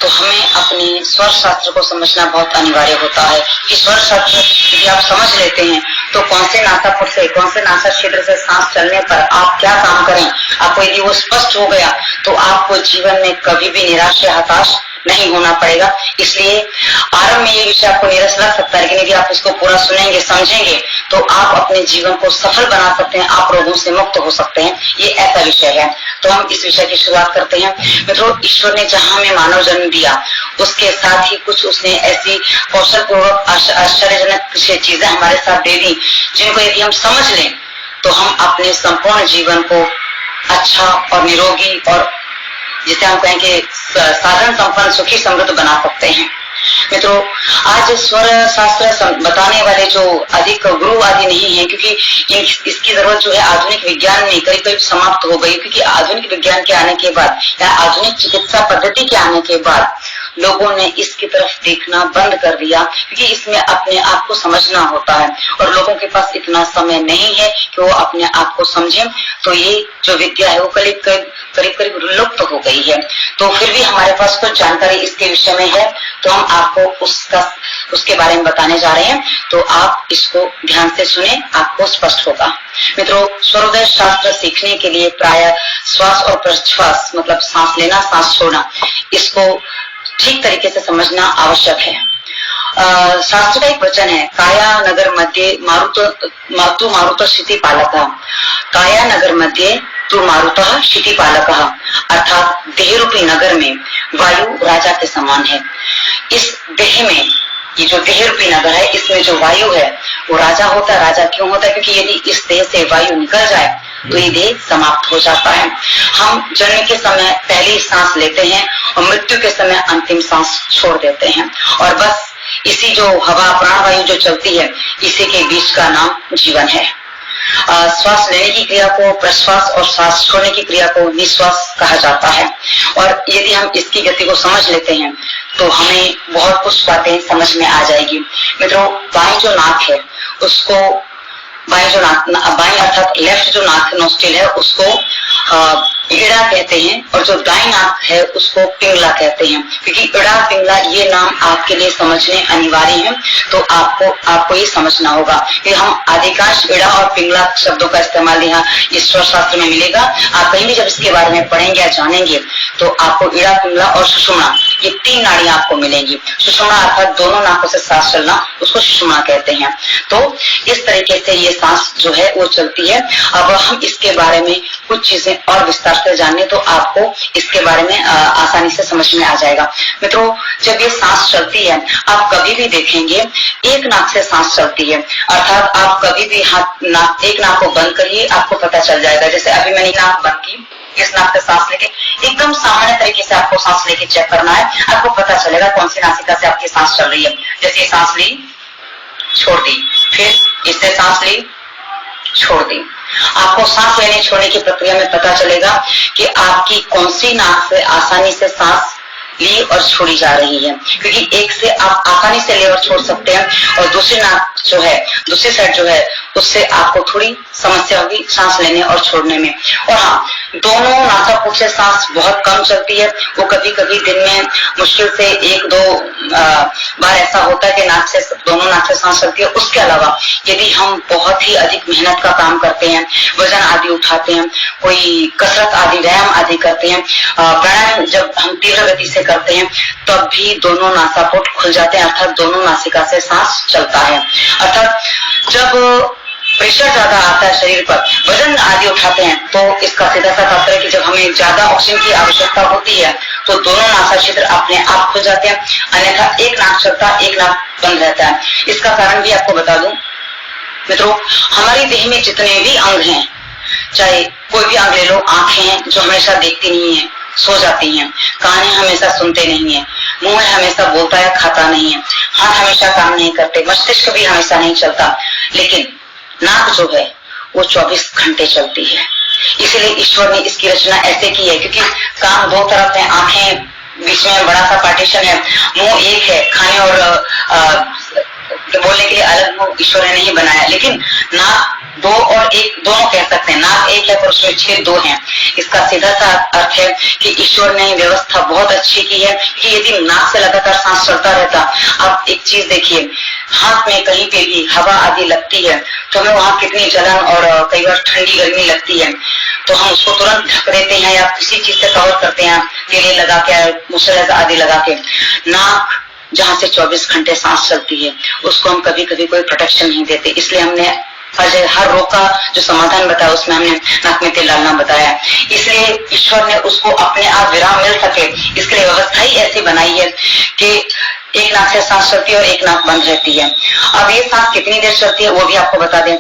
तो हमें अपने स्वर शास्त्र को समझना बहुत अनिवार्य होता है कि स्वर शास्त्र यदि आप समझ लेते हैं तो कौन से नासापुट से, कौन से नासा क्षेत्र से सांस चलने पर आप क्या काम करें, आपको यदि वो स्पष्ट हो गया तो आपको जीवन में कभी भी निराश या हताश नहीं होना पड़ेगा। इसलिए आरंभ में ये विषय आपको नीरस लग सकता है, लेकिन यदि आप इसको पूरा सुनेंगे, समझेंगे तो आप अपने जीवन को सफल बना सकते हैं, आप रोगों से मुक्त हो सकते हैं। ये ऐसा विषय है। तो हम इस विषय की शुरुआत करते हैं। मित्रों, ईश्वर ने जहां हमें मानव जन्म दिया उसके साथ ही कुछ उसने ऐसी कौशल पूर्वक आश्चर्यजनक चीजें हमारे साथ दे दी जिनको यदि हम समझ लें तो हम अपने संपूर्ण जीवन को अच्छा और निरोगी और जिसे हम कहेंगे साधन संपन्न सुखी समृद्ध बना सकते हैं। मित्रों, आज स्वर शास्त्र बताने वाले जो अधिक गुरु आदि नहीं है, क्योंकि इसकी जरूरत जो है आधुनिक विज्ञान में करीब करीब समाप्त हो गई, क्योंकि आधुनिक विज्ञान के आने के बाद या आधुनिक चिकित्सा पद्धति के आने के बाद लोगों ने इसकी तरफ देखना बंद कर दिया, क्योंकि इसमें अपने आप को समझना होता है और लोगों के पास इतना समय नहीं है कि वो अपने आप को समझें। तो ये जो विद्या है वो करीब करीब लुप्त हो गई है। तो फिर भी हमारे पास कुछ जानकारी इसके विषय में है, तो हम आपको उसके बारे में बताने जा रहे हैं। तो आप इसको ध्यान से सुने, आपको स्पष्ट होगा। मित्रों, स्वरोदय शास्त्र सीखने के लिए प्राय श्वास और प्रश्वास मतलब सांस लेना सांस छोड़ना इसको ठीक तरीके से समझना आवश्यक है। शास्त्र का एक वचन है, काया नगर मध्य मारुत क्षिति पालक। काया नगर मध्य तू मारुत क्षिति पालक, अर्थात देह रूपी नगर में वायु राजा के समान है। इस देह में, ये जो देह रूपी नगर है, इसमें जो वायु है वो राजा होता है। राजा क्यों होता है? क्योंकि यदि इस देह से वायु निकल जाए तो ये देह समाप्त हो जाता है। हम जन्म के समय पहली सांस लेते हैं और मृत्यु के समय अंतिम सांस छोड़ देते हैं, और बस इसी जो हवा प्राणवायु जो चलती है इसी के बीच का नाम जीवन है। श्वास लेने की क्रिया को प्रश्वास और श्वास छोड़ने की क्रिया को निश्वास कहा जाता है। और यदि हम इसकी गति को समझ लेते हैं तो हमें बहुत कुछ बातें समझ में आ जाएगी। मित्रों, बाएं जो नाक है उसको बाएं अर्थात लेफ्ट जो नाक नोस्ट्रिल है उसको इड़ा कहते हैं, और जो दाएं नाक है उसको पिंगला कहते हैं। क्योंकि इड़ा पिंगला ये नाम आपके लिए समझने अनिवार्य है, तो आपको ये समझना होगा कि हम अधिकांश इड़ा और पिंगला शब्दों का इस्तेमाल यहाँ ईश्वर शास्त्र में मिलेगा। आप कहीं भी जब इसके बारे में पढ़ेंगे या जानेंगे तो आपको इड़ा पिंगला और सुषुम्ना ये तीन नाड़ियां आपको मिलेंगी। सुषुम्ना अर्थात दोनों नाकों से सांस चलना, उसको सुषुम्ना कहते हैं। तो इस तरीके से ये सांस जो है वो चलती है। अब हम इसके बारे में कुछ चीजें और विस्तार से जाने तो आपको इसके बारे में आसानी से समझ में आ जाएगा। मित्रों, जब ये सांस चलती है आप कभी भी देखेंगे एक नाक से सांस चलती है, अर्थात आप कभी भी एक नाक को बंद करिए, आपको पता चल जाएगा। जैसे अभी मैंने नाक बंद की, इस नाक से सांस लेके एकदम सामान्य तरीके से आपको सांस लेके चेक करना है, आपको पता चलेगा कौन सी नासिका से आपकी सांस चल रही है। जैसे सांस ली, छोड़ दी, फिर इससे सांस ली, छोड़ दी। आपको सांस लेने छोड़ने की प्रक्रिया में पता चलेगा कि आपकी कौन सी नाक से आसानी से सांस ली और छोड़ी जा रही है, क्योंकि एक से आप आसानी से ले और छोड़ सकते हैं और दूसरी नाक जो है, दूसरी साइड जो है उससे आपको थोड़ी समस्या होगी सांस लेने और छोड़ने में। और हाँ, दोनों नासापुट से सांस बहुत कम चलती है। वो कभी कभी दिन में मुश्किल से 1-2 बार ऐसा होता है कि दोनों नाक से सांस चलती है। उसके अलावा यदि हम बहुत ही अधिक मेहनत का काम करते हैं, वजन आदि उठाते हैं, कोई कसरत आदि व्यायाम आदि करते हैं, प्राणायाम जब हम तीव्र गति से करते हैं तब भी दोनों नासापुट खुल जाते हैं, अर्थात दोनों नासिका से सांस चलता है। अर्थात जब प्रेशर ज्यादा आता है शरीर पर, वजन आदि उठाते हैं, तो इसका सीधा सा तात्पर्य कि जब हमें ज्यादा ऑक्सीजन की आवश्यकता होती है तो दोनों नासा क्षेत्र अपने आप खुल जाते हैं, अन्यथा एक नाक चलता है, एक नाक बंद रहता है। इसका कारण भी आपको बता दूं मित्रों, हमारी देह में जितने भी अंग हैं, चाहे कोई भी अंग ले लो, आंखें जो हमेशा देखती नहीं है, सो जाती हैं, कान हमेशा सुनते नहीं है, मुंह हमेशा बोलता है, खाता नहीं है, हाथ हमेशा काम नहीं करते, मस्तिष्क भी हमेशा नहीं चलता, लेकिन नाक जो है वो 24 घंटे चलती है। इसीलिए ईश्वर ने इसकी रचना ऐसे की है, क्योंकि कान दो तरफ है, आंखें बीच में बड़ा सा पार्टीशन है, मुंह एक है, खाने और बोलने के लिए अलग मुंह ईश्वर ने नहीं बनाया, लेकिन नाक 2 और 1 दोनों कह सकते हैं। नाक एक है पर उसमें छेद 2 हैं, इसका सीधा सा अर्थ है कि ईश्वर ने व्यवस्था बहुत अच्छी की है कि यदि नाक से लगातार सांस चलता रहता। आप एक चीज देखिए, हाथ में कहीं पे भी हवा आदि लगती है तो हमें वहां कितनी जलन और कई बार ठंडी गर्मी लगती है, तो हम उसको तुरंत ढक देते हैं या किसी चीज से कवर करते हैं, तेले लगा के, मॉइस्चराइजर आदि लगा के। नाक जहां से 24 घंटे सांस चलती है उसको हम कभी कभी कोई प्रोटेक्शन नहीं देते, इसलिए हमने हर रोग का जो समाधान बताया उसमें हमने नाक में तेल डालना बताया। इसलिए ईश्वर ने उसको अपने आप विराम मिल सके इसके लिए व्यवस्था ही ऐसी बनाई है कि एक नाक से सांस चलती है और एक नाक बंद रहती है। अब ये सांस कितनी देर चलती है वो भी आपको बता दें।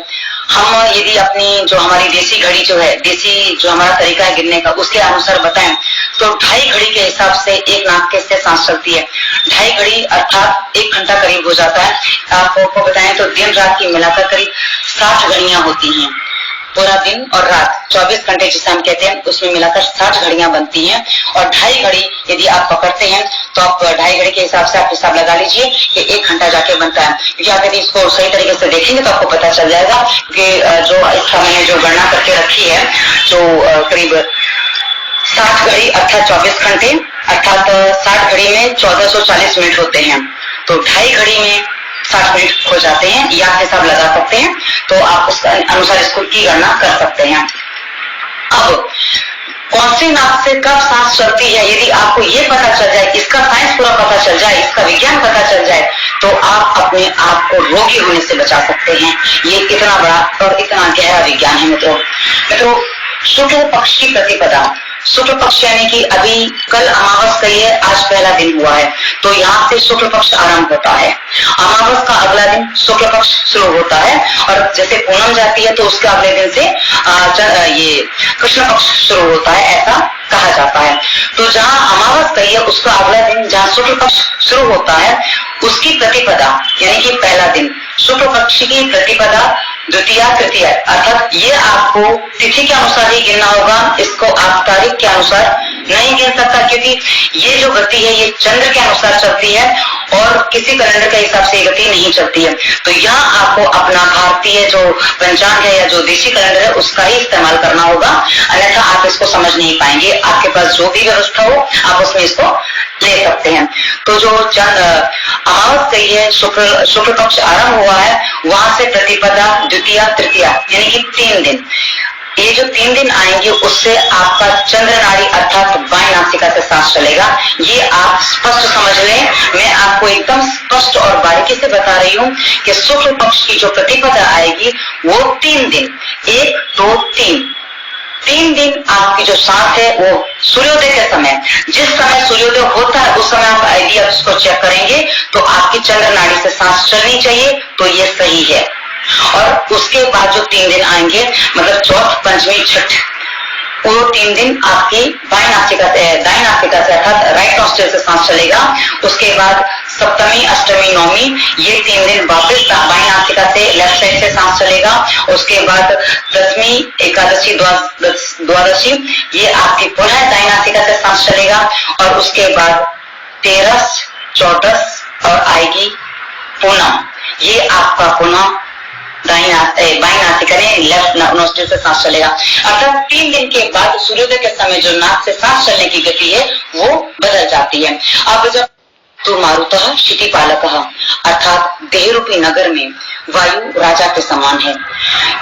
हम यदि अपनी जो हमारी देसी घड़ी जो है, देसी जो हमारा तरीका है गिनने का, उसके अनुसार बताएं तो 2.5 घड़ी के हिसाब से एक नाक के से सांस चलती है। 2.5 घड़ी अर्थात 1 घंटा करीब हो जाता है। आपको बताएं तो दिन रात की मिलाकर करीब 60 घड़ियां होती हैं। पूरा दिन और रात 24 घंटे जिसे हम कहते हैं उसमें मिलाकर 60 घड़ियां बनती हैं। और 2.5 घड़ी यदि आप पकड़ते हैं तो आप 2.5 घड़ी के हिसाब से आप हिसाब लगा लीजिए कि 1 घंटा जाके बनता है। क्योंकि आप यदि इसको सही तरीके से देखेंगे तो आपको पता चल जाएगा कि जो इसका मैंने जो गणना करके रखी है, जो करीब 60 घड़ी अर्थात 24 घंटे अर्थात 60 घड़ी में 1440 मिनट होते हैं, तो 2.5 घड़ी में 60 मिनट हो जाते हैं। या हिसाब लगा सकते हैं तो आप उसके अनुसार इसको की गणना कर सकते हैं। अब कौन सी नाक से कब सांस चलती है यदि आपको ये पता चल जाए, इसका साइंस पूरा पता चल जाए, इसका विज्ञान पता चल जाए, तो आप अपने आप को रोगी होने से बचा सकते हैं। ये इतना बड़ा और इतना गहरा विज्ञान है मित्रों। शुक्ल पक्ष की प्रतिपदा, शुक्ल पक्ष यानी कि अभी कल अमावस गई है, आज पहला दिन हुआ है, तो यहाँ से शुक्ल पक्ष आरंभ होता है। अमावस का अगला दिन शुक्ल पक्ष शुरू होता है और जैसे पूनम जाती है तो उसके अगले दिन से ये कृष्ण पक्ष शुरू होता है, ऐसा कहा जाता है। तो जहाँ अमावस गई है उसका अगला दिन जहाँ शुक्ल पक्ष शुरू होता है उसकी प्रतिपदा यानी कि पहला दिन शुक्ल पक्ष की प्रतिपदा, द्वितीया, तृतीया, अर्थात ये आपको तिथि के अनुसार ही गिनना होगा, इसको आप तारीख के अनुसार नहीं गिन सकता, क्योंकि ये जो गति है ये चंद्र के अनुसार चलती है और किसी कैलेंडर के हिसाब से गति नहीं चलती है। तो यहाँ आपको अपना भारतीय जो पंचांग है या जो देशी कैलेंडर है उसका ही इस्तेमाल करना होगा, अन्यथा आप इसको समझ नहीं पाएंगे। आपके पास जो भी व्यवस्था हो आप उसमें इसको ले सकते हैं। तो जो अमावस गई है, शुक्ल पक्ष आरंभ हुआ है, वहां से प्रतिपदा, द्वितीया, तृतीया यानी कि 3 दिन, ये जो 3 दिन आएंगे उससे आपका चंद्र नाड़ी अर्थात बाएं नासिका से सांस चलेगा। ये आप स्पष्ट समझ लें, मैं आपको एकदम स्पष्ट और बारीकी से बता रही हूँ कि शुक्ल पक्ष की जो प्रतिपदा आएगी वो 3 दिन, 1, 2, 3 दिन आपकी जो सांस है वो सूर्योदय के समय, जिस समय सूर्योदय होता है उस समय आप यदि आप उसको चेक करेंगे तो आपकी चंद्र नाड़ी से सांस चलनी चाहिए, तो ये सही है। और उसके बाद जो 3 दिन आएंगे मतलब चौथ, पंचमी, छठ, वो 3 दिन आपकी बाएं नासिका से अर्थात राइट नॉस्ट्रिल से सांस चलेगा। उसके बाद सप्तमी, अष्टमी, नवमी, ये 3 दिन वापस बाएं नासिका से लेफ्ट साइड से सांस चलेगा। उसके बाद दसवीं, एकादशी, द्वादशी, ये आपकी पुनः दाएं नासिका से सांस चलेगा। और उसके बाद 13, 14 और आएगी पूनम, ये आपका पुनः बाएं नासिका ने लेफ्ट नोस्ट्रिल से सांस चलेगा। अर्थात 3 दिन के बाद सूर्योदय के समय जो नाक से सांस चलने की गति है वो बदल जाती है। अब जब तो मारुतः क्षितिपालकः अर्थात देह रूपी नगर में वायु राजा के समान है।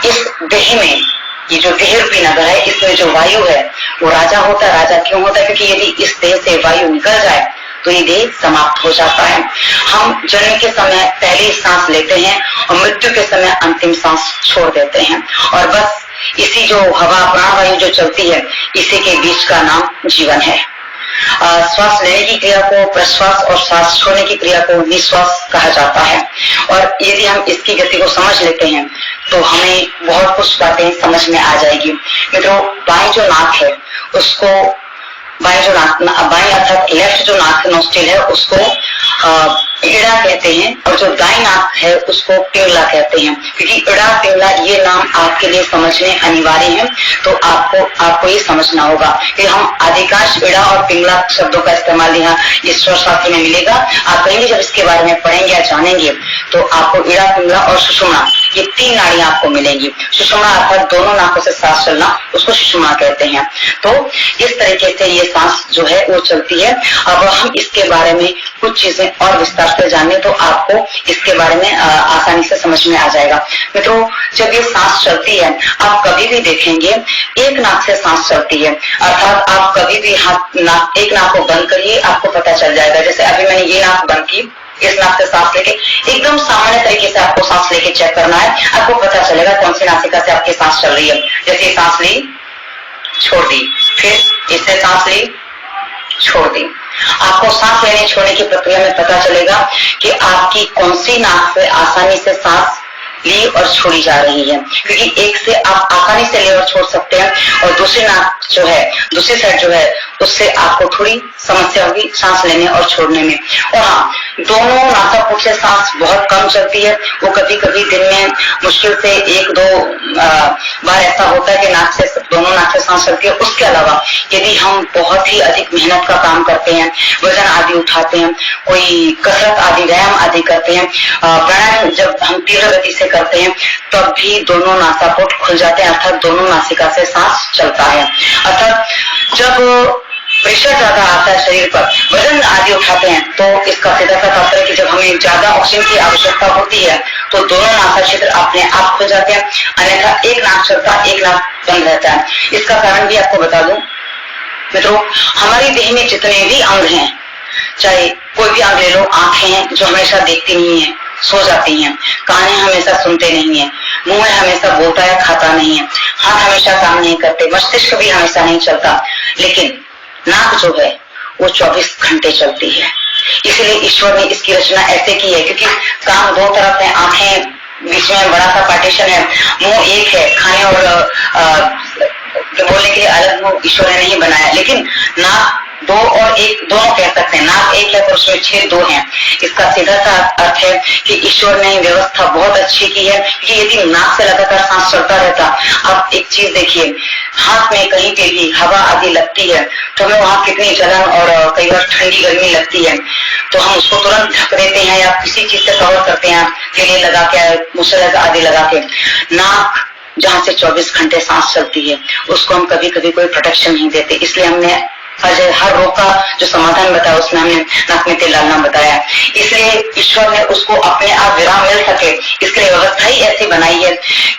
इस देह में, ये जो देह रूपी नगर है इसमें जो वायु है वो राजा होता है। राजा क्यों होता है? क्योंकि यदि इस देह से वायु निकल जाए तो ये देह समाप्त हो जाता है। हम जन्म के समय पहली सांस लेते हैं और मृत्यु के समय अंतिम सांस छोड़ देते हैं, और बस इसी जो हवा प्राणवायु जो चलती है इसी के बीच का नाम जीवन है। श्वास लेने की क्रिया को प्रश्वास और श्वास छोड़ने की क्रिया को निश्वास कहा जाता है। और यदि हम इसकी गति को समझ लेते हैं तो हमें बहुत कुछ बातें समझ में आ जाएगी। मित्रों, बाएं जो नाक है उसको बाएं अर्थात लेफ्ट जो नाक नोस्ट्रिल है उसको इड़ा कहते हैं, और जो दाएं नाक है उसको पिंगला कहते हैं। क्योंकि इड़ा पिंगला ये नाम आपके लिए समझने अनिवार्य है, तो आपको ये समझना होगा कि हम अधिकांश इड़ा और पिंगला शब्दों का इस्तेमाल यहाँ ईश्वर शास्त्र में मिलेगा। आप कहेंगे जब इसके बारे में पढ़ेंगे या जानेंगे तो आपको इड़ा, पिंगला और सुषुम्ना ये 3 नाड़ियां आपको मिलेंगी। सुषुम्ना अर्थात दोनों नाकों से सांस चलना, उसको सुषुम्ना कहते हैं। तो इस तरीके से ये सांस जो है वो चलती है। अब हम इसके बारे में कुछ चीजें और विस्तार से जाने तो आपको इसके बारे में आसानी से समझ में आ जाएगा। मित्रों, जब ये सांस चलती है, आप कभी भी देखेंगे एक नाक से सांस चलती है, अर्थात आप कभी भी एक नाक को बंद करिए, आपको पता चल जाएगा। जैसे अभी मैंने ये नाक बंद की, इस नाक से सांस लेके एकदम सामान्य तरीके से आपको सांस लेके चेक करना है, आपको पता चलेगा कौन सी नासिका से आपकी सांस चल रही है। जैसे सांस ली, छोड़ दी, फिर इससे सांस ली, छोड़ दी। आपको सांस लेने छोड़ने की प्रक्रिया में पता चलेगा कि आपकी कौन सी नाक से आसानी से सांस ली और छोड़ी जा रही है, क्योंकि एक से आप आसानी से ले और छोड़ सकते हैं और दूसरी नाक जो है, दूसरी साइड जो है, उससे आपको थोड़ी समस्या होगी सांस लेने और छोड़ने में। और हाँ, दोनों नासापुट से सांस बहुत कम चलती है। वो कभी कभी दिन में मुश्किल से 1-2 बार ऐसा होता है कि दोनों नाक से सांस चलती है। उसके अलावा यदि हम बहुत ही अधिक मेहनत का काम करते हैं, वजन आदि उठाते हैं, कोई कसरत आदि व्यायाम आदि करते हैं, प्राणायाम जब हम तीव्र गति से करते हैं, तब भी दोनों नासापुट खुल जाते हैं, अर्थात दोनों नासिका से सांस चलता है। अर्थात जब प्रेशर ज्यादा आता है शरीर पर, वजन आदि उठाते हैं, तो इसका सीधा सा तात्पर्य कि जब हमें ज्यादा ऑक्सीजन की आवश्यकता होती है तो दोनों नासा क्षेत्र अपने आप खुल जाते हैं, अन्यथा एक नाक चलता, एक नाक बंद रहता है। इसका कारण भी आपको बता दूं मित्रों, हमारी देह में जितने भी अंग हैं, चाहे कोई भी अंग ले लो, आंखें जो हमेशा देखती नहीं है, सो जाती हैं, कान हमेशा सुनते नहीं है, मुंह हमेशा बोलता है, खाता नहीं है, हाथ हमेशा काम नहीं करते, मस्तिष्क भी हमेशा नहीं चलता, लेकिन नाक जो है वो 24 घंटे चलती है। इसलिए ईश्वर ने इसकी रचना ऐसे की है, क्योंकि कान 2 तरफ है, आंखें बीच में बड़ा सा पार्टीशन है, मुंह एक है, खाने और बोलने के लिए अलग मुंह ईश्वर ने नहीं बनाया, लेकिन नाक 2 और 1 दोनों कह सकते हैं। नाक 1 है पर उसमें छेद 2 हैं। इसका सीधा सा अर्थ है कि ईश्वर ने व्यवस्था बहुत अच्छी की है, कि यदि नाक से लगातार सांस चलता रहता, आप एक चीज देखिए, हाथ में कहीं पे भी हवा आदि लगती है तो हमें वहां कितनी जलन और कई बार ठंडी गर्मी लगती है, तो हम उसको तुरंत ढक देते हैं या किसी चीज से कवर करते हैं, तेल लगा के, मॉइस्चराइजर आदि लगा के। नाक जहाँ से 24 घंटे सांस चलती है, उसको हम कभी कभी कोई प्रोटेक्शन नहीं देते, इसलिए हमने हर रोग का जो समाधान बताया उसमें हमने नाक में तेल डालना बताया। इसलिए ईश्वर ने उसको अपने आप विराम मिल सके, इसके लिए व्यवस्था ही ऐसी बनाई है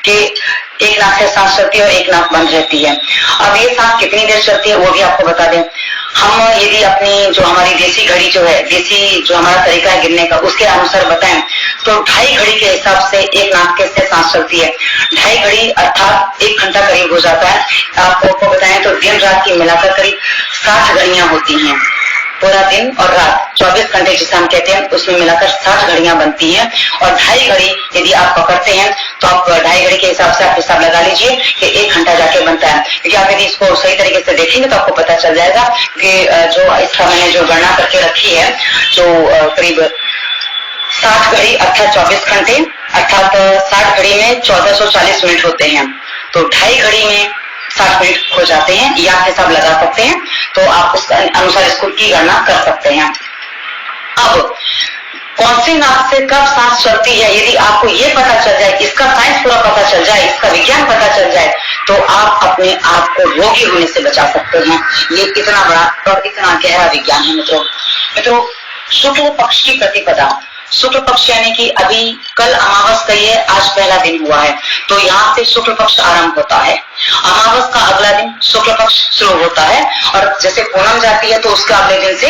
कि एक नाक से सांस चलती है और एक नाक बंद रहती है। अब ये सांस कितनी देर चलती है वो भी आपको बता दें। हम यदि अपनी जो हमारी देसी घड़ी जो है, देसी जो हमारा तरीका है गिनने का, उसके अनुसार बताएं तो 2.5 घड़ी के हिसाब से एक नाक के से सांस चलती है। 2.5 घड़ी अर्थात 1 घंटा करीब हो जाता है। आपको बताएं तो दिन रात की मिलाकर करीब 60 घड़ियां होती हैं। पूरा दिन और रात 24 घंटे जिसे हम कहते हैं, उसमें मिलाकर 60 घड़ियां बनती हैं। और 2.5 घड़ी यदि आप पकड़ते हैं तो आप 2.5 घड़ी के हिसाब से आप हिसाब लगा लीजिए कि 1 घंटा जाके बनता है। क्योंकि आप यदि इसको सही तरीके से देखेंगे तो आपको पता चल जाएगा कि जो इसका मैंने जो गणना करके रखी है, जो करीब 60 घड़ी अर्थात 24 घंटे, अर्थात 60 घड़ी में 1440 मिनट होते हैं, तो 2.5 घड़ी में 60 मिनट हो जाते हैं। या आप हिसाब लगा सकते हैं, तो आप उसके अनुसार इसको की गणना कर सकते हैं। अब कौन सी नाक से कब सांस चलती है, यदि आपको ये पता चल जाए, इसका साइंस पूरा पता चल जाए, इसका विज्ञान पता चल जाए, तो आप अपने आप को रोगी होने से बचा सकते हैं। ये इतना बड़ा और इतना गहरा विज्ञान है मित्रों। शुक्ल पक्ष की प्रतिपदा, शुक्ल पक्ष यानी कि अभी कल अमावस गई है, आज पहला दिन हुआ है, तो यहाँ से शुक्ल पक्ष आरंभ होता है। अमावस का अगला दिन शुक्ल पक्ष शुरू होता है, और जैसे पूनम जाती है तो उसके अगले दिन से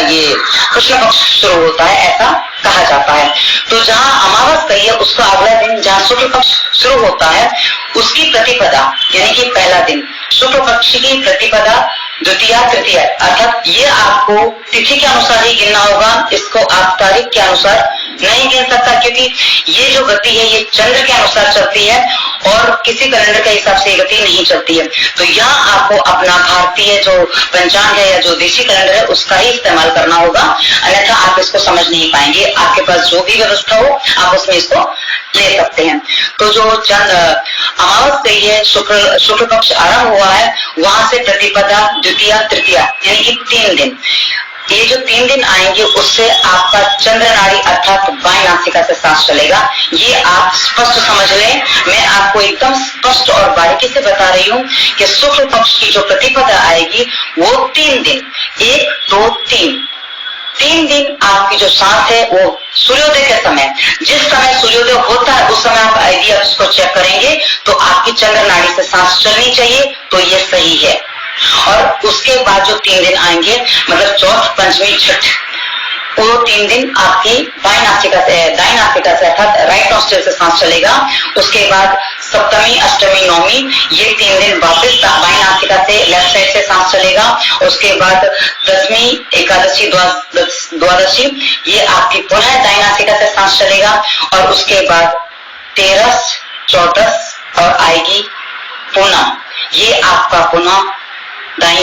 ये कृष्ण पक्ष शुरू होता है, ऐसा कहा जाता है। तो जहाँ अमावस गई है उसका अगला दिन जहाँ शुक्ल पक्ष शुरू होता है, उसकी प्रतिपदा यानी कि पहला दिन शुक्ल पक्ष की प्रतिपदा, द्वितीया तृतीया, अर्थात ये आपको तिथि के अनुसार ही गिनना होगा, इसको आप तारीख के अनुसार नहीं गिन सकता, क्योंकि ये जो गति है ये चंद्र के अनुसार चलती है और किसी कैलेंडर के हिसाब से गति नहीं चलती है। तो यहाँ आपको अपना भारतीय जो पंचांग है या जो देशी कैलेंडर है उसका ही इस्तेमाल करना होगा, अन्यथा आप इसको समझ नहीं पाएंगे। आपके पास जो भी व्यवस्था हो आप उसमें इसको ले सकते हैं। तो जो अमावस गई है, शुक्ल पक्ष आरंभ हुआ है, वहां से प्रतिपदा, द्वितीया, तृतीया यानी कि 3 दिन। ये जो 3 दिन आएंगे उससे आपका चंद्र नाड़ी अर्थात बाएं नासिका से सांस चलेगा। ये आप स्पष्ट समझ लें, मैं आपको एकदम स्पष्ट और बारीकी से बता रही हूँ कि शुक्ल पक्ष की जो प्रतिपदा आएगी वो 3 दिन, 1, 2, 3 दिन आपकी जो सांस है वो सूर्योदय के समय, जिस समय सूर्योदय होता है उस समय आप यदि आप इसको चेक करेंगे तो आपकी चंद्र नाड़ी से सांस चलनी चाहिए, तो ये सही है। और उसके बाद जो 3 दिन आएंगे मतलब चौथ, पंचमी, छठ, वो 3 दिन आपकी बाएं नासिका से, दाएं नासिका से अर्थात राइट नॉस्ट्रिल से सांस चलेगा। उसके बाद सप्तमी, अष्टमी, नौमी, ये 3 दिन वापस बाएं नासिका से लेफ्ट साइड से सांस चलेगा। उसके बाद दसवीं, एकादशी, द्वादशी, ये आपकी पुनः दाएं नासिका से सांस चलेगा। और उसके बाद 13, 14 और आएगी पूनम, ये आपका पुनः बाएं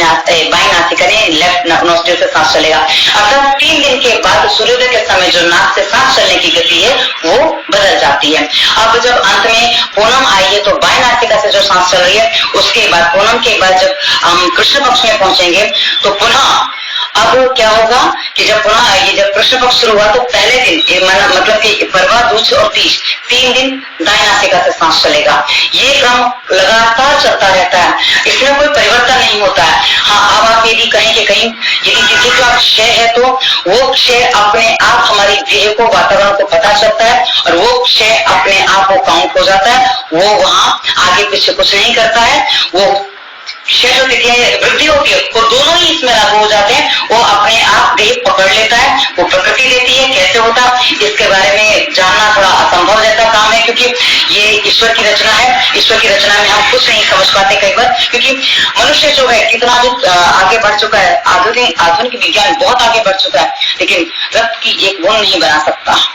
नासिका ने लेफ्ट नोस्ट्रिल से सांस चलेगा। अर्थात 3 दिन के बाद सूर्योदय के समय जो नाक से सांस चलने की गति है वो बदल जाती है। अब जब अंत में पूनम आई है तो बाएं नासिका से जो सांस चल रही है, उसके बाद पूनम के बाद जब हम कृष्ण पक्ष में पहुंचेंगे तो पुनः अब क्या होगा कि जब पुनः ये जब कृष्ण पक्ष शुरू हुआ तो पहले दिन मतलब कि परवा, दूज और तीज 3 दिन दाएं नासिका से सांस चलेगा। ये क्रम लगातार चलता रहता है, इसमें कोई परिवर्तन नहीं होता है। हाँ, अब आप यदि कहें कि कहीं यदि किसी का क्षय है तो वो क्षय अपने आप हमारी देह को, वातावरण को पता चलता है और वो क्षय अपने आप वो काउंट हो जाता है, वो वहां आगे पीछे कुछ नहीं करता है। वो क्षय जो तिथियां वृद्धि होती है वो दोनों ही इसमें लागू हो जाते हैं, वो अपने आप देह पकड़ लेता है, वो प्रकृति देती है। कैसे होता इसके बारे में जानना थोड़ा असंभव जैसा काम है, क्योंकि ये ईश्वर की रचना है। ईश्वर की रचना में हम कुछ नहीं समझ पाते कई बार, क्योंकि मनुष्य जो है कितना आगे बढ़ चुका है, आधुनिक विज्ञान बहुत आगे बढ़ चुका है, लेकिन रक्त की एक बूंद नहीं बना सकता।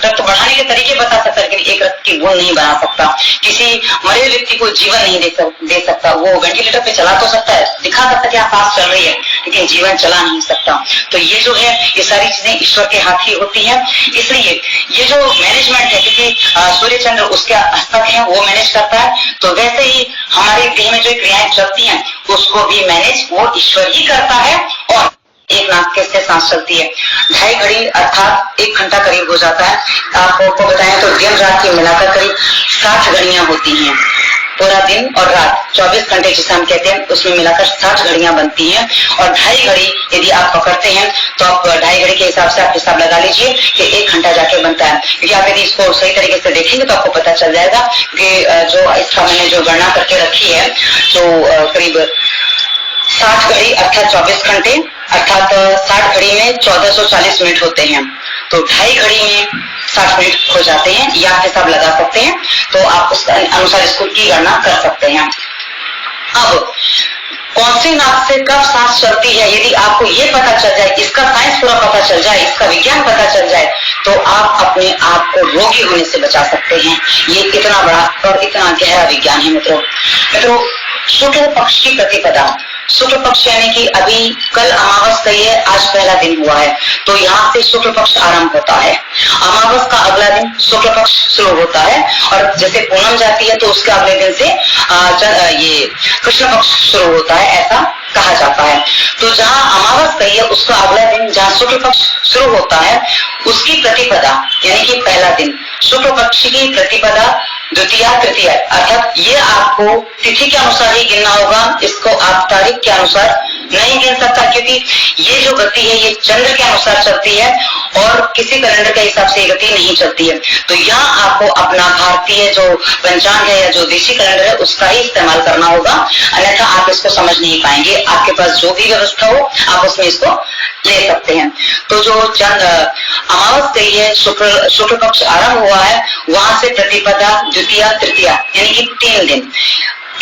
रक्त बढ़ाने के तरीके बता सकता है लेकिन एक रक्त की बूंद नहीं बना सकता। किसी मरे व्यक्ति को जीवन नहीं दे सकता। वो वेंटिलेटर पे चला तो सकता है, दिखा सकता है कि सांस चल रही है, लेकिन जीवन चला नहीं सकता। तो ये जो है ये सारी चीजें ईश्वर के हाथ ही होती है। इसलिए ये जो मैनेजमेंट है, क्योंकि सूर्य चंद्र उसके हस्तक है, वो मैनेज करता है, तो वैसे ही हमारे देह में जो क्रियाएं चलती हैं उसको भी मैनेज वो ईश्वर ही करता है। और एक नाक से सांस चलती है 2.5 घड़ी अर्थात 1 घंटा करीब हो जाता है। आपको बताएं तो दिन रात की मिलाकर करीब 60 घड़ियां होती हैं। पूरा दिन और रात 24 घंटे जिसे हम कहते हैं उसमें मिलाकर 60 घड़ियां बनती हैं। और 2.5 घड़ी यदि आप पकड़ते हैं तो आप 2.5 घड़ी के हिसाब से आप हिसाब लगा लीजिए कि 1 घंटा जाके बनता है। क्योंकि आप यदि इसको सही तरीके से देखेंगे तो आपको पता चल जाएगा कि जो इसका मैंने जो गणना करके रखी है, जो करीब 60 घड़ी अर्थात 24 घंटे अर्थात 60 घड़ी में 1440 मिनट होते हैं, तो 2.5 घड़ी में 60 मिनट हो जाते हैं। ये आप हिसाब लगा सकते हैं, तो आप उस अनुसार इसको की गणना कर सकते हैं। अब कौन सी नाक से कब सांस चलती है, यदि आपको ये पता चल जाए, इसका साइंस पूरा पता चल जाए, इसका विज्ञान पता चल जाए, तो आप अपने आप को रोगी होने से बचा सकते हैं। ये इतना बड़ा और इतना गहरा विज्ञान है मित्रों। शुक्ल पक्ष की प्रतिपदा, शुक्ल पक्ष यानी कि अभी कल अमावस गई है, आज पहला दिन हुआ है, तो यहाँ से शुक्ल पक्ष आरंभ होता है। अमावस का अगला दिन शुक्ल पक्ष शुरू होता है, और जैसे पूनम जाती है तो उसके अगले दिन से ये कृष्ण पक्ष शुरू होता है, ऐसा कहा जाता है। तो जहाँ अमावस गई है उसका अगला दिन जहाँ शुक्ल पक्ष शुरू होता है, उसकी प्रतिपदा यानी कि पहला दिन शुक्ल पक्ष की प्रतिपदा, द्वितीया, तृतीया, अर्थात ये आपको तिथि के अनुसार ही गिनना होगा। इसको आप तारीख के अनुसार नहीं गिन सकता, क्योंकि ये जो गति है ये चंद्र के अनुसार चलती है और किसी कैलेंडर के हिसाब से ये गति नहीं चलती है। तो यहाँ आपको अपना भारतीय जो पंचांग है या जो देशी कैलेंडर है उसका ही इस्तेमाल करना होगा, अन्यथा आप इसको समझ नहीं पाएंगे। आपके पास जो भी व्यवस्था हो आप उसमें इसको ले सकते हैं। तो जो चंद्र अमावस गई है, शुक्ल पक्ष आरंभ हुआ है, वहां से प्रतिपदा, द्वितीया, तृतीया यानी कि 3 दिन,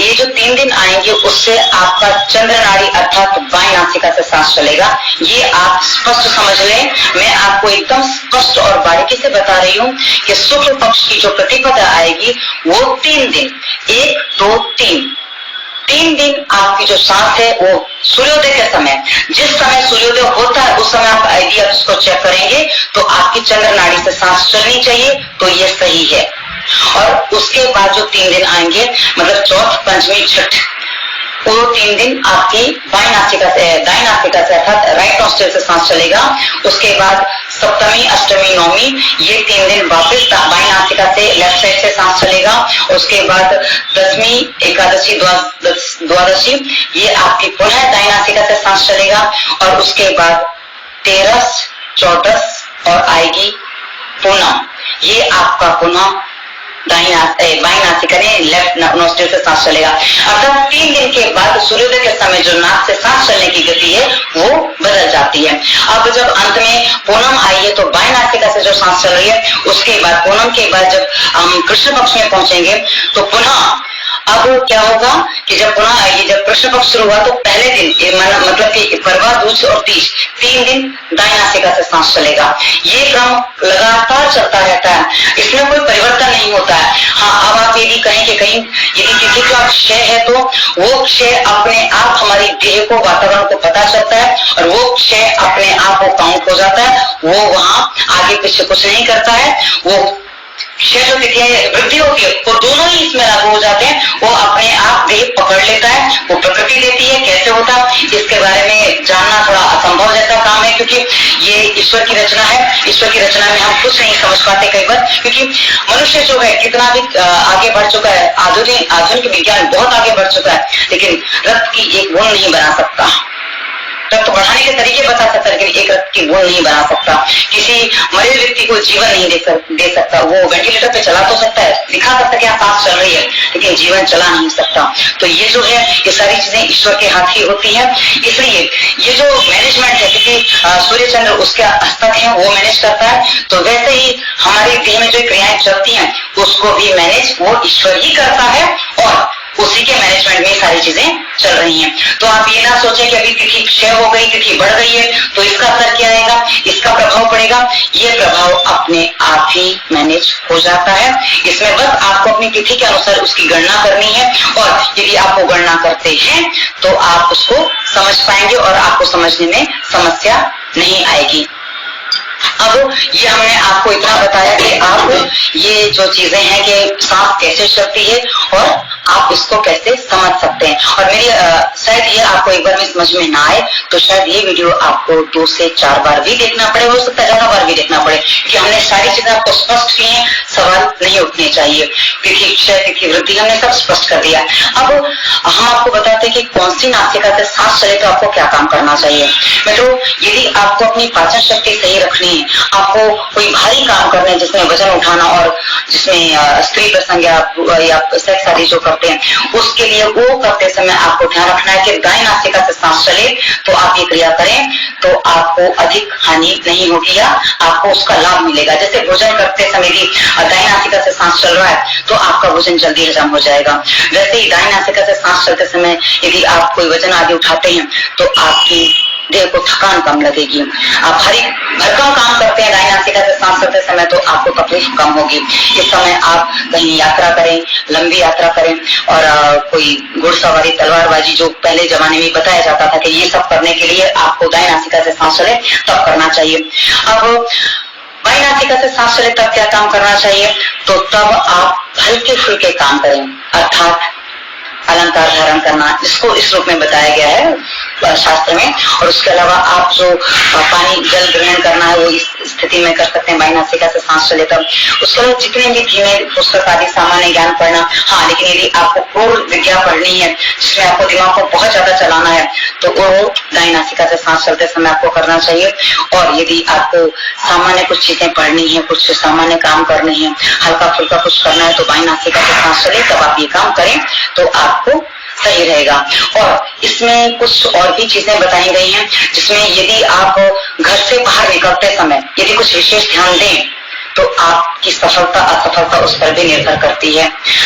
ये जो 3 दिन आएंगे उससे आपका चंद्र नाड़ी अर्थात बाएं नासिका से सांस चलेगा। ये आप स्पष्ट समझ लें, मैं आपको एकदम स्पष्ट और बारीकी से बता रही हूँ कि शुक्ल पक्ष की जो प्रतिपदा आएगी वो 3 दिन, 1, 2, 3 दिन आपकी जो सांस है वो सूर्योदय के समय, जिस समय सूर्योदय होता है उस समय आप यदि आप उसको चेक करेंगे तो आपकी चंद्र नाड़ी से सांस चलनी चाहिए, तो ये सही है। और उसके बाद जो 3 दिन आएंगे मतलब चौथ, पंचमी, छठ, वो 3 दिन आपकी दाई नासिका से अर्थात राइट नॉस्ट्रिल से सांस चलेगा। उसके बाद सप्तमी, अष्टमी, नवमी ये 3 दिन वापस बाई नासिका से लेफ्ट साइड से सांस चलेगा। उसके बाद दसवीं, एकादशी, द्वादशी ये आपकी पुनः दाई नासिका से सांस चलेगा। और उसके बाद 13, 14 और आएगी पूनम, ये आपका पुनः बाई नासिका ने लेफ्ट नोस्ट्रिल से सांस चलेगा। अर्थात 3 दिन के बाद सूर्योदय के समय जो नाक से सांस चलने की गति है वो बदल जाती है। अब जब अंत में पूनम आई है तो बाई नासिका से जो सांस चल रही है, उसके बाद पूनम के बाद जब हम कृष्ण पक्ष में पहुंचेंगे तो पुनः अब क्या होगा कि जब पुनः आएगी, जब कृष्ण पक्ष शुरू हुआ तो पहले दिन मतलब कि परवा, दूज और तीज 3 दिन दाई नासिका से सांस चलेगा। ये क्रम लगातार चलता रहता है, इसमें कोई परिवर्तन नहीं होता है। हाँ, अब आप यदि कहें कि कहीं यदि तिथि का क्षय है तो वो क्षय अपने आप हमारी देह को, वातावरण को पता चलता है और वो क्षय अपने आप वो काउंट हो जाता है, वो वहां आगे पीछे कुछ नहीं करता है। वो क्षय जो तिथियां वृद्धि होती है वो दोनों ही इसमें लागू हो जाते हैं, वो अपने आप देह पकड़ लेता है, वो प्रकृति देती है। कैसे होता है इसके बारे में जानना थोड़ा असंभव जैसा काम है, क्योंकि ये ईश्वर की रचना है। ईश्वर की रचना में हम कुछ नहीं समझ पाते कई बार, क्योंकि मनुष्य जो है कितना भी आगे बढ़ चुका है, आधुनिक विज्ञान बहुत आगे बढ़ चुका है, लेकिन रक्त की एक बूंद नहीं बना सकता। रक्त बढ़ाने के तरीके बता सकता है, लेकिन एक रक्त की बूंद नहीं बना सकता। किसी मरे व्यक्ति को जीवन नहीं दे सकता। वो वेंटिलेटर पे चला तो सकता है, दिखा सकता है कि सांस चल रही है, लेकिन जीवन चला नहीं सकता। तो ये जो है ये सारी चीजें ईश्वर के हाथ ही होती है। इसलिए ये जो मैनेजमेंट है, क्योंकि सूर्य चंद्र उसके हस्तक है, वो मैनेज करता है, तो वैसे ही हमारे देह में जो क्रियाएं चलती हैं उसको भी मैनेज वो ईश्वर ही करता है और उसी के मैनेजमेंट में सारी चीजें चल रही हैं। तो आप ये ना सोचें कि अभी तिथि क्षय हो गई, तिथि बढ़ गई है तो इसका असर क्या आएगा, इसका प्रभाव पड़ेगा। ये प्रभाव अपने आप ही मैनेज हो जाता है। इसमें बस आपको अपनी तिथि के अनुसार उसकी गणना करनी है, और यदि आप वो गणना करते हैं तो आप उसको समझ पाएंगे और आपको समझने में समस्या नहीं आएगी। अब ये हमने आपको इतना बताया कि आप ये जो चीजें हैं कि सांस कैसे चलती है और आप इसको कैसे समझ सकते हैं। और मेरी शायद ये आपको एक बार में समझ में ना आए तो शायद ये वीडियो आपको 2 से 4 बार भी देखना पड़े, हो सकता है ज्यादा बार भी देखना पड़े, क्योंकि हमने सारी चीजें आपको स्पष्ट की हैं, सवाल नहीं उठने चाहिए। तिथि क्षय, तिथि वृद्धि हमने सब स्पष्ट कर दिया। अब हम आपको बताते हैं कि कौन सी नासिका से सांस चले तो आपको क्या काम करना चाहिए। मित्रों, यदि आपको अपनी पाचन शक्ति सही रखनी है, आपको कोई भारी काम करना है जिसमें वजन उठाना और जिसमें स्त्री प्रसंग या सेक्स आदि जो करते हैं, उसके लिए वो करते समय आपको ध्यान रखना है कि दाएं नासिका से सांस चले तो आप ये क्रिया करें तो आपको अधिक हानि नहीं होगी या आपको उसका लाभ मिलेगा। जैसे भोजन करते समय भी दाएं नासिका से सांस चल रहा है तो आपका भोजन जल्दी हजम हो जाएगा। वैसे ही दाएं नासिका से सांस चलते समय यदि आप कोई वजन आदि उठाते हैं तो आपकी देह को थकान कम लगेगी। आप भारी भरकम काम करते हैं दाएं नासिका से सांस चलते समय तो आपको तकलीफ कम होगी। इस समय आप कहीं यात्रा करें, लंबी यात्रा करें और कोई घुड़सवारी, तलवारबाजी जो पहले जमाने में बताया जाता था कि ये सब करने के लिए आपको दाएं नासिका से सांस चले तब करना चाहिए। अब बाएं नासिका से सांस चले तब क्या काम करना चाहिए, तो तब आप हल्के फुल्के काम करें, अर्थात अलंकार धारण करना, इसको इस रूप में बताया गया है शास्त्र में। और उसके अलावा आप जो पानी जल ग्रहण करना है वो इस स्थिति में कर सकते हैं बाएं नासिका से सांस चले तब। उसके अलावा जितने भी धीमे पुस्तक आदि सामान्य ज्ञान पढ़ना, हाँ, लेकिन यदि आपको पूर्ण विज्ञान पढ़नी है जिसमें आपको दिमाग को बहुत ज्यादा चलाना है तो वो दाएं नासिका से सांस चलते समय आपको करना चाहिए। और यदि आपको सामान्य कुछ चीजें पढ़नी है, कुछ सामान्य काम करने हैं, हल्का फुल्का कुछ करना है तो बाएं नासिका से सांस चले तब आप ये काम करें तो आपको सही रहेगा। और इसमें कुछ और भी चीजें बताई गई हैं जिसमें यदि आप घर से बाहर निकलते समय यदि कुछ विशेष ध्यान दें तो आपकी सफलता असफलता उस पर भी निर्भर करती है।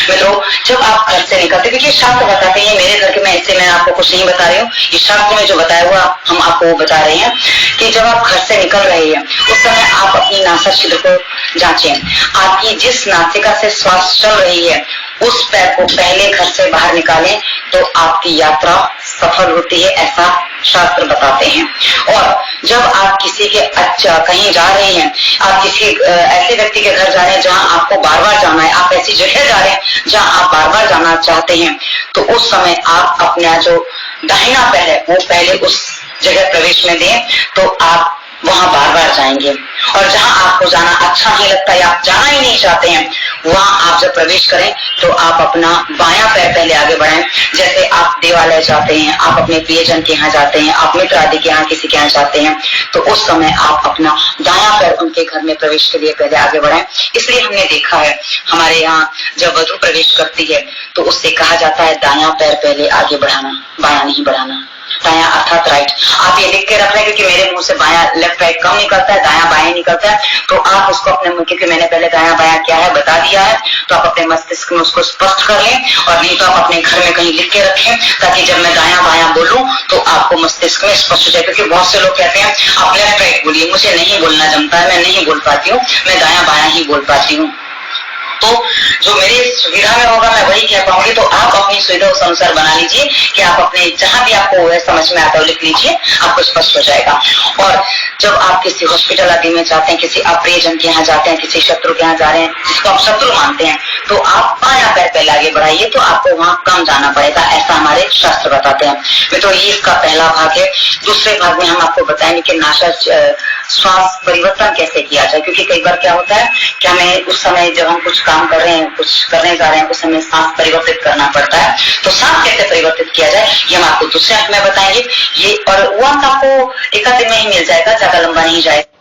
मित्रों, जब आप घर से निकलते, देखिए शास्त्र बताते हैं, मेरे घर के मैं इससे मैं आपको कुछ नहीं बता रही हूँ, ये शास्त्र में जो बताया हुआ हम आपको वो बता रहे हैं कि जब आप घर से निकल रहे हैं उस समय आप अपनी नासा छिद्र को जांचें। आपकी जिस नासिका से श्वास चल रही है उस पैर को पहले घर से बाहर निकालें तो आपकी यात्रा सफल होती है, ऐसा शास्त्र बताते हैं। और जब आप किसी के कहीं जा रहे हैं, आप किसी ऐसे व्यक्ति के घर जा रहे हैं जहां आपको बार बार जाना है, आप ऐसी जगह जा रहे हैं जहां आप बार बार जाना चाहते हैं, तो उस समय आप अपना जो दाहिना पैर है वो पहले उस जगह प्रवेश में दें, तो आप वहां बार बार जाएंगे। और जहां आपको जाना अच्छा नहीं लगता या आप जाना ही नहीं चाहते हैं, वहां आप जब प्रवेश करें तो आप अपना बायां पैर पहले आगे बढ़ाएं। जैसे आप देवालय जाते हैं, आप अपने प्रियजन के यहाँ जाते हैं, आप मित्र आदि के यहाँ किसी के यहाँ जाते हैं, तो उस समय आप अपना दायां पैर उनके घर में प्रवेश के लिए पहले आगे बढ़ाएं। इसलिए हमने देखा है हमारे यहाँ जब वधू प्रवेश करती है तो उससे कहा जाता है दायां पैर पहले आगे बढ़ाना, बायां नहीं बढ़ाना। दायां अर्थात राइट। आप ये लिख के रख लें, क्योंकि मेरे मुंह से बायां लेफ्ट राइट कम निकलता है, दायां बायां निकलता है, तो आप उसको अपने मुंह, क्योंकि मैंने पहले दायां बायां क्या है बता दिया है, तो आप अपने मस्तिष्क में उसको स्पष्ट कर लें। और नहीं तो आप अपने घर में कहीं लिख के रखें, ताकि जब मैं दायां बायां बोलूं तो आपको मस्तिष्क में स्पष्ट हो जाए। क्योंकि बहुत से लोग कहते हैं आप लेफ्ट राइट बोलिए, मुझे नहीं बोलना जमता है, मैं नहीं बोल पाती हूँ, मैं दायां बायां ही बोल पाती हूँ। तो जो मेरी सुविधा में होगा मैं वही कह पाऊंगी, तो आप अपनी सुविधा उस अनुसार बना लीजिए कि आप अपने जहां भी आपको समझ में आता है लिख लीजिए, आपको स्पष्ट हो जाएगा। और जब आप किसी हॉस्पिटल आदि में जाते हैं, किसी अप्रियजन के यहाँ जाते हैं, किसी शत्रु के यहाँ जा रहे हैं जिसको आप शत्रु मानते हैं, तो आप बायां पैर पहले आगे बढ़ाइए, तो आपको वहां कम जाना पड़ेगा, ऐसा हमारे शास्त्र बताते हैं। तो ये इसका पहला भाग है। दूसरे भाग में हम आपको बताएंगे कि नासा श्वास परिवर्तन कैसे किया जाए, क्योंकि कई बार क्या होता है कि हमें उस समय जब हम कुछ काम कर रहे हैं, कुछ करने जा रहे हैं, उस समय सांस परिवर्तित करना पड़ता है। तो सांस कैसे परिवर्तित किया जाए ये हम आपको दूसरे अंक में बताएंगे। ये और वो अंक आपको एक आध दिन में ही मिल जाएगा, ज्यादा लंबा नहीं जाएगा।